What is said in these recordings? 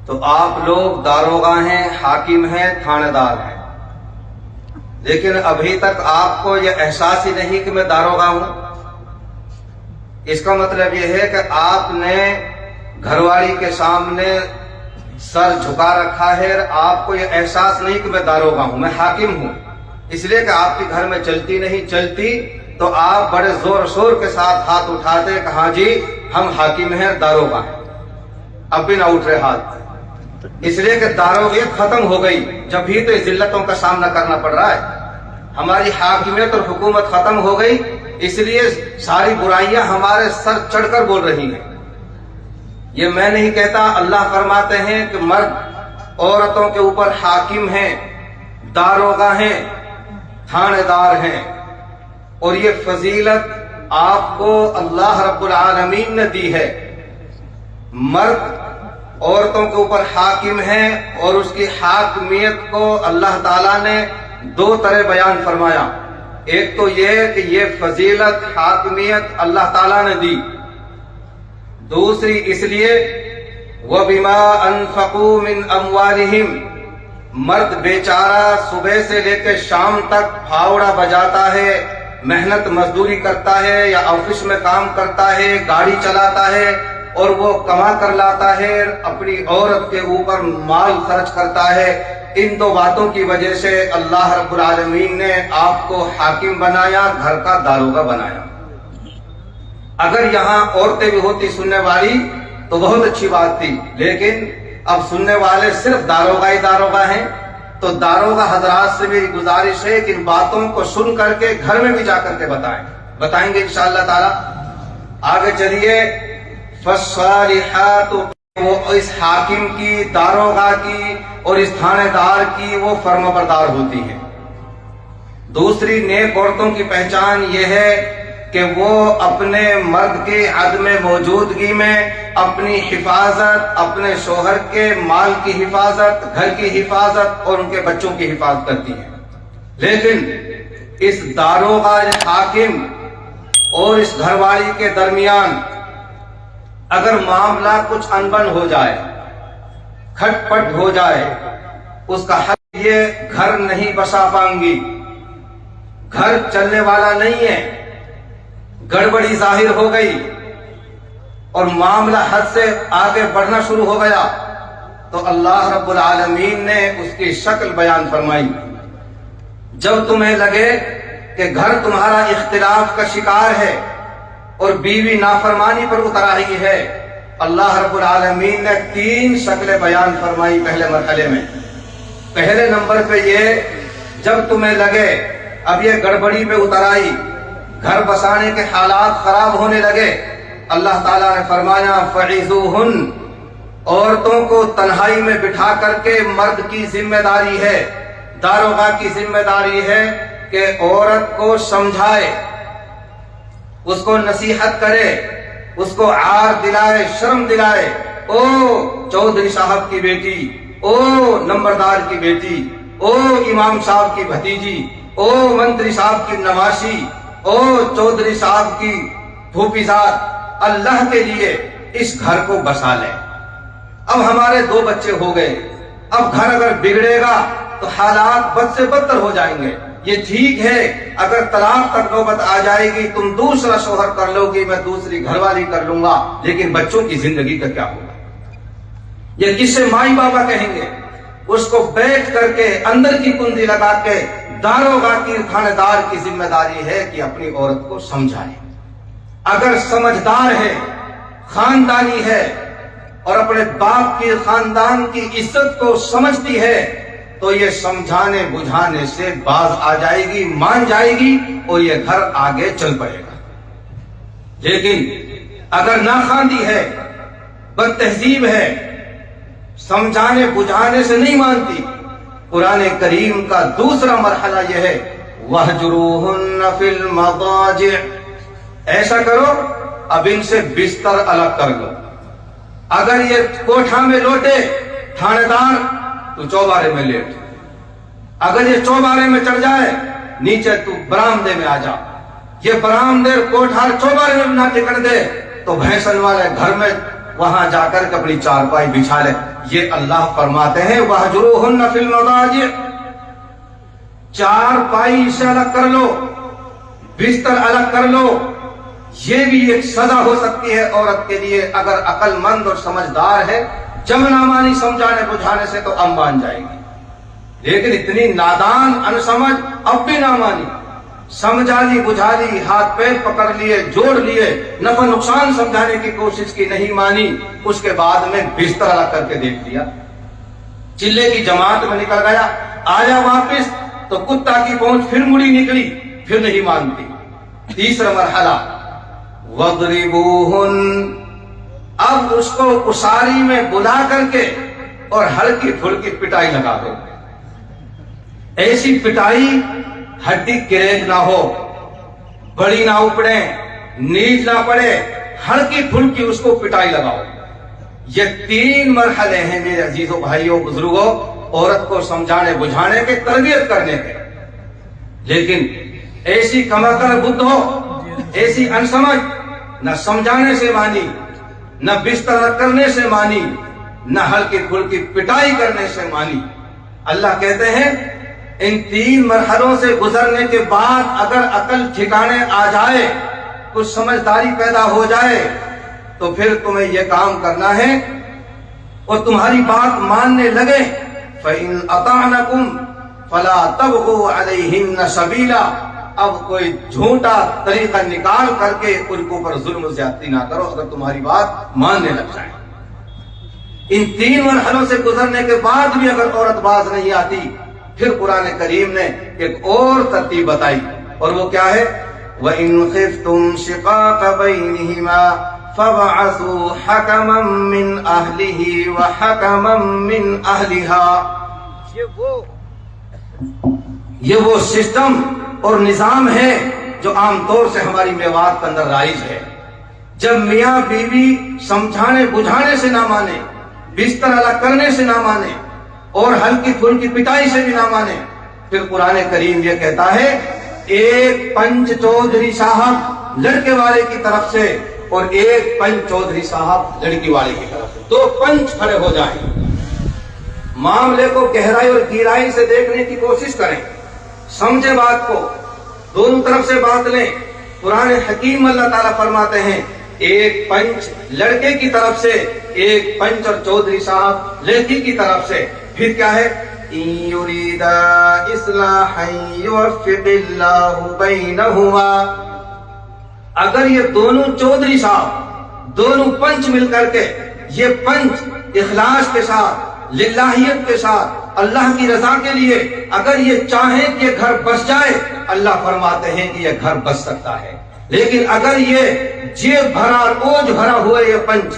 تو آپ لوگ داروغہ ہیں، حاکم ہیں، تھانے دار ہیں، لیکن ابھی تک آپ کو یہ احساس ہی نہیں کہ میں داروغہ ہوں۔ اس کا مطلب یہ ہے کہ آپ نے گھر والی کے سامنے سر جھکا رکھا ہے، آپ کو یہ احساس نہیں کہ میں داروغہ ہوں، میں حاکم ہوں، اس لیے کہ آپ کے گھر میں چلتی نہیں چلتی تو آپ بڑے زور شور کے ساتھ ہاتھ اٹھاتے کہ ہاں جی ہم حاکم ہیں، داروغہ ہیں۔ اب بھی نہ اٹھ رہے ہاتھ، اس لیے کہ داروغیت ختم ہو گئی، جب بھی تو ذلتوں کا سامنا کرنا پڑ رہا ہے۔ ہماری حاکمیت اور حکومت ختم ہو گئی، اس لیے ساری برائیاں ہمارے سر چڑھ کر بول رہی ہیں۔ یہ میں نہیں کہتا، اللہ فرماتے ہیں کہ مرد عورتوں کے اوپر حاکم ہیں، داروغہ ہیں، تھانے دار ہیں، اور یہ فضیلت آپ کو اللہ رب العالمین نے دی ہے۔ مرد عورتوں کے اوپر حاکم ہیں، اور اس کی حاکمیت کو اللہ تعالیٰ نے دو طرح بیان فرمایا۔ ایک تو یہ کہ یہ فضیلت حاکمیت اللہ تعالیٰ نے دی، دوسری اس لیے وَبِمَا أَنفَقُوا مِنْ أَمْوَالِهِمْ، مرد بیچارہ صبح سے لے کے شام تک پھاوڑا بجاتا ہے، محنت مزدوری کرتا ہے، یا آفس میں کام کرتا ہے، گاڑی چلاتا ہے، اور وہ کما کر لاتا ہے، اپنی عورت کے اوپر مال خرچ کرتا ہے۔ ان دو باتوں کی وجہ سے اللہ رب العالمین نے آپ کو حاکم بنایا، گھر کا داروغہ بنایا۔ اگر یہاں عورتیں بھی ہوتی سننے والی تو بہت اچھی بات تھی، لیکن اب سننے والے صرف داروغہ ہی داروغہ ہیں، تو داروغہ حضرات سے میری گزارش ہے کہ ان باتوں کو سن کر کے گھر میں بھی جا کر کے بتائیں گے انشاءاللہ تعالی۔ آگے چلیے، فالصالحات، وہ اس حاکم کی، داروغہ کی اور اس تھانے دار کی وہ فرما بردار ہوتی ہے۔ دوسری نیک عورتوں کی پہچان یہ ہے کہ وہ اپنے مرد کے عدم موجودگی میں اپنی حفاظت، اپنے شوہر کے مال کی حفاظت، گھر کی حفاظت اور ان کے بچوں کی حفاظت کرتی ہیں۔ لیکن اس داروغہ حاکم اور اس گھر والی کے درمیان اگر معاملہ کچھ انبن ہو جائے، کھٹ پٹ ہو جائے، اس کا حل یہ گھر نہیں بسا پائیں گی، گھر چلنے والا نہیں ہے، گڑبڑی ظاہر ہو گئی اور معاملہ حد سے آگے بڑھنا شروع ہو گیا، تو اللہ رب العالمین نے اس کی شکل بیان فرمائی۔ جب تمہیں لگے کہ گھر تمہارا اختلاف کا شکار ہے اور بیوی نافرمانی پر اتر آئی ہے، اللہ رب العالمین نے 3 شکلیں بیان فرمائی پہلے مرحلے میں۔ پہلے نمبر پہ یہ، جب تمہیں لگے اب یہ گڑبڑی پہ اتر آئی، گھر بسانے کے حالات خراب ہونے لگے، اللہ تعالیٰ نے فرمایا فَعِذُوهُنَّ، عورتوں کو تنہائی میں بٹھا کر کے مرد کی ذمہ داری ہے، داروغہ کی ذمہ داری ہے کہ عورت کو سمجھائے، اس کو نصیحت کرے، اس کو عار دلائے، شرم دلائے۔ او چودھری صاحب کی بیٹی، او نمبردار کی بیٹی، او امام صاحب کی بھتیجی، او منتری صاحب کی نواشی، او چودھری صاحب کی پھوپھی ذات، اللہ کے لیے اس گھر کو بسا لے۔ اب ہمارے 2 بچے ہو گئے، اب گھر اگر بگڑے گا تو حالات بد سے بدتر ہو جائیں گے۔ یہ ٹھیک ہے اگر طلاق تک نوبت آ جائے گی، تم دوسرا شوہر کر لو گی، میں دوسری گھر والی کر لوں گا، لیکن بچوں کی زندگی کا کیا ہوگا؟ یہ کس سے مائی بابا کہیں گے؟ اس کو بیٹھ کر کے اندر کی کنجی لگا کے داروغہ کی، تھانے دار کی ذمہ داری ہے کہ اپنی عورت کو سمجھائے۔ اگر سمجھدار ہے، خاندانی ہے اور اپنے باپ کی خاندان کی عزت کو سمجھتی ہے تو یہ سمجھانے بجھانے سے باز آ جائے گی، مان جائے گی اور یہ گھر آگے چل پڑے گا۔ لیکن اگر ناخواندی ہے، بد تہذیب ہے، سمجھانے بجھانے سے نہیں مانتی، قرآن کریم کا دوسرا مرحلہ یہ ہے وَاهْجُرُوهُنَّ فِي الْمَضَاجِعِ، ایسا کرو اب ان سے بستر الگ کر لو۔ اگر یہ کوٹھا میں لوٹے تھانے دار تو چوبارے میں لیٹ، اگر یہ چوبارے میں چڑھ جائے نیچے تو برامدے میں آ جا، یہ برامدے کوٹھا چوبارے میں نہ ٹکڑ دے تو بھینسن والے گھر میں वहां जाकर के अपनी चारपाई बिछा ले। ये अल्लाह फरमाते हैं वहजुरूहुन्ना फिल मदाजिअ, चारपाई से अलग कर लो, बिस्तर अलग कर लो। ये भी एक सजा हो सकती है औरत के लिए, अगर अक्लमंद और समझदार है। जब ना मानी समझाने बुझाने से तो अब मान जाएगी, लेकिन इतनी नादान अनसमझ अब भी ना मानी। समझा ली बुझा ली, हाथ पैर पकड़ लिए, जोड़ लिए, नफा नुकसान समझाने की कोशिश की, नहीं मानी। उसके बाद में बिस्तर अलग करके देख लिया, चिल्ले की जमात में निकल गया, आया वापिस तो कुत्ता की पहुंच फिर मुड़ी निकली, फिर नहीं मानती। तीसरा मरहला वद्रिबूहुन, अब उसको उसारी में बुला करके और हल्की फुल्की पिटाई लगा दो। ऐसी पिटाई हड्डी क्रेक ना हो, बड़ी ना उपड़े, नीच ना पड़े, हल्की फुल्की उसको पिटाई लगाओ। ये 3 मरहले हैं मेरे अजीजों भाइयों बुजुर्गों, औरत को समझाने बुझाने के, तरबियत करने के। लेकिन ऐसी कमतर बुद्ध हो, ऐसी अनसमझ, न समझाने से मानी, न बिस्तर करने से मानी, न हल्की फुल्की पिटाई करने से मानी। अल्लाह कहते हैं इन 3 मरहलों से गुजरने के बाद अगर अकल ठिकाने आ जाए, कुछ समझदारी पैदा हो जाए, तो फिर तुम्हें यह काम करना है और तुम्हारी बात मानने लगे। फ़इन अताअनकुम फला तबगु अलैहिन्न सबीला, अब कोई झूठा तरीका निकाल करके उनके ऊपर जुल्म ज्यादती ना करो, अगर तुम्हारी बात मानने लग जाए। इन 3 मरहलों से गुजरने के बाद भी अगर औरत बाज नहीं आती, फिर कुरान करीम ने एक और तरतीब बताई, और वो क्या है? वइन खिफ्तुम शिकाक बैनिहिमा फबअसू हकमम मिन अहलिही व हकमम मिन अहलिहा। ये वो सिस्टम और निजाम है जो आमतौर से हमारी मेवात के अंदर राइज है। जब मियाँ बीवी समझाने बुझाने से ना माने, बिस्तर अलग करने से ना माने और हल्की फुल्की पिटाई से भी ना माने, फिर कुरान करीम ये कहता है एक पंच चौधरी साहब लड़के वाले की तरफ से और एक पंच चौधरी साहब लड़की वाले की तरफ से, 2 पंच खड़े हो जाएं। मामले को गहराई और गहराई से देखने की कोशिश करें, समझे बात को, दोनों तरफ से बात लें। कुरान हकीम अल्लाह ताला फरमाते हैं एक पंच लड़के की तरफ से, एक पंच और चौधरी साहब लड़की की तरफ से। फिर क्या है? इन युरीदा इस्लाहन युवफ्फिकिल्लाहु बैनहुमा, अगर ये दोनों चौधरी साहब, दोनों पंच मिलकर के, ये पंच इखलास के साथ, लिल्लाहियत के साथ, अल्लाह की रजा के लिए अगर ये चाहें कि घर बस जाए, अल्लाह फरमाते हैं कि ये घर बस सकता है। लेकिन अगर ये जेब भरा, ओझ भरा हुए ये पंच,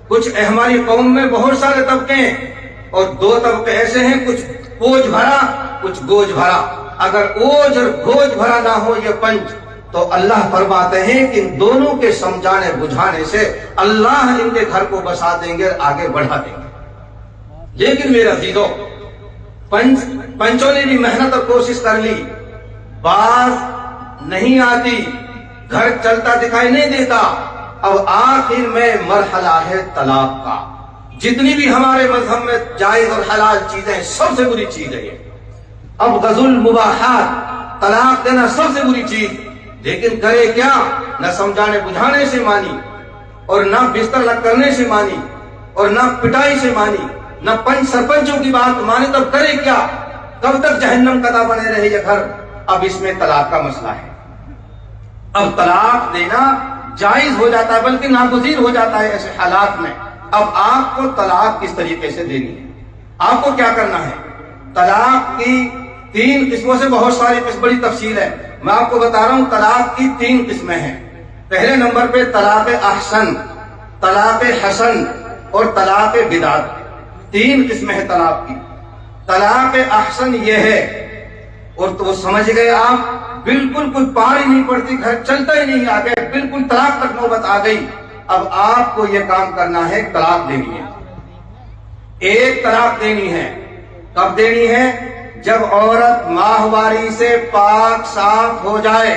कुछ हमारी कौम में बहुत सारे तबके हैं और 2 तबके ऐसे हैं, कुछ ओझ भरा कुछ गोझ भरा। अगर ओझ और गोझ भरा ना हो ये पंच, तो अल्लाह फरमाते हैं कि इन दोनों के समझाने बुझाने से अल्लाह इनके घर को बसा देंगे और आगे बढ़ा देंगे। लेकिन मेरे अजीजों, पंचों ने भी मेहनत और कोशिश कर ली, बाज नहीं आती, घर चलता दिखाई नहीं देता। अब आखिर में मरहला है तलाक का। जितनी भी हमारे मजहब में जायज और हलाल चीजें, सबसे बुरी चीज है ये। अब गजुल मुबाहात, तलाक देना सबसे बुरी चीज। लेकिन करे क्या? न समझाने बुझाने से मानी, और न बिस्तर अलग करने से मानी, और न पिटाई से मानी, न पंच सरपंचों की बात माने, तब करे क्या? कब तक जहन्नम कदा बने रहे ये घर? अब इसमें तलाक का मसला है। अब तलाक देना जायज हो जाता है, बल्कि नागुज़ीर हो जाता है ऐसे हालात में। अब आपको तलाक किस तरीके से देनी है, आपको क्या करना है? तलाक की 3 किस्मों से बहुत सारी बड़ी तफसील है। मैं आपको बता रहा हूं, तलाक की 3 किस्में हैं। पहले नंबर पे तलाक अहसन, तलाक हसन और तलाक बिदात। 3 किस्में हैं तलाक की। तलाक अहसन ये है, और तो समझ गए आप, बिल्कुल कोई पार ही नहीं पड़ती, घर चलता ही नहीं, आ गए बिल्कुल तलाक तक नौबत आ गई। अब आपको यह काम करना है, तलाक देनी है। एक तलाक देनी है। कब देनी है? जब औरत माहवारी से पाक साफ हो जाए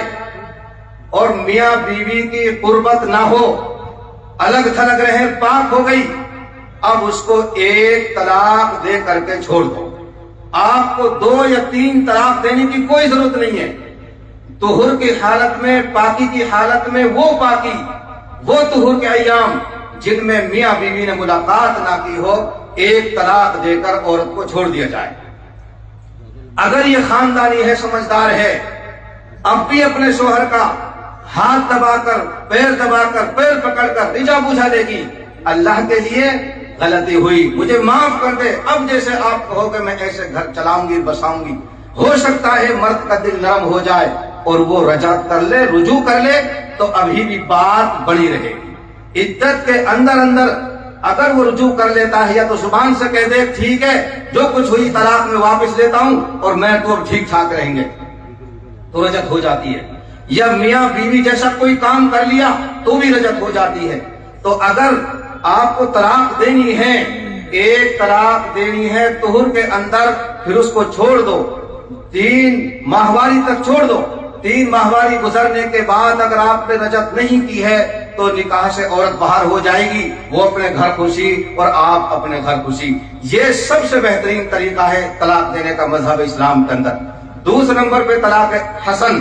और मियां बीवी की कुर्बत ना हो। अलग थलग रहे, पाक हो गई, अब उसको एक तलाक दे करके छोड़ दो। आपको 2 या 3 तलाक देने की कोई जरूरत नहीं है। तुहुर की हालत में, पाकी की हालत में, वो पाकी, वो तुहुर के अय्याम जिनमें मियां बीवी ने मुलाकात ना की हो, एक तलाक देकर औरत को छोड़ दिया जाए। अगर ये खानदानी है, समझदार है, अब भी अपने शोहर का हाथ दबाकर, पैर दबाकर, पैर पकड़कर रिजा बुझा देगी, अल्लाह के लिए गलती हुई, मुझे माफ कर दे, अब जैसे आप कहोगे मैं ऐसे घर चलाऊंगी, बसाऊंगी। हो सकता है मर्द का दिल नरम हो जाए और वो रजा कर ले, रुजू कर ले, तो अभी भी बात बनी रहेगी। इद्दत के अंदर अंदर अगर वो रुजू कर लेता है, या तो जुबान से कह दे ठीक है जो कुछ हुई तलाक में वापस लेता हूं और मैं तो ठीक ठाक रहेंगे, तो रजत हो जाती है। या मियां बीवी जैसा कोई काम कर लिया तो भी रजत हो जाती है। तो अगर आपको तलाक देनी है, एक तलाक देनी है तुहुर के अंदर, फिर उसको छोड़ दो, 3 माहवारी तक छोड़ दो। 3 माहवारी गुजरने के बाद अगर आपने रजत नहीं की है तो निकाह से औरत बाहर हो जाएगी, वो अपने घर खुशी और आप अपने घर खुशी। ये सबसे बेहतरीन तरीका है तलाक देने का मजहब इस्लाम के अंदर। दूसरे नंबर पे तलाक हसन।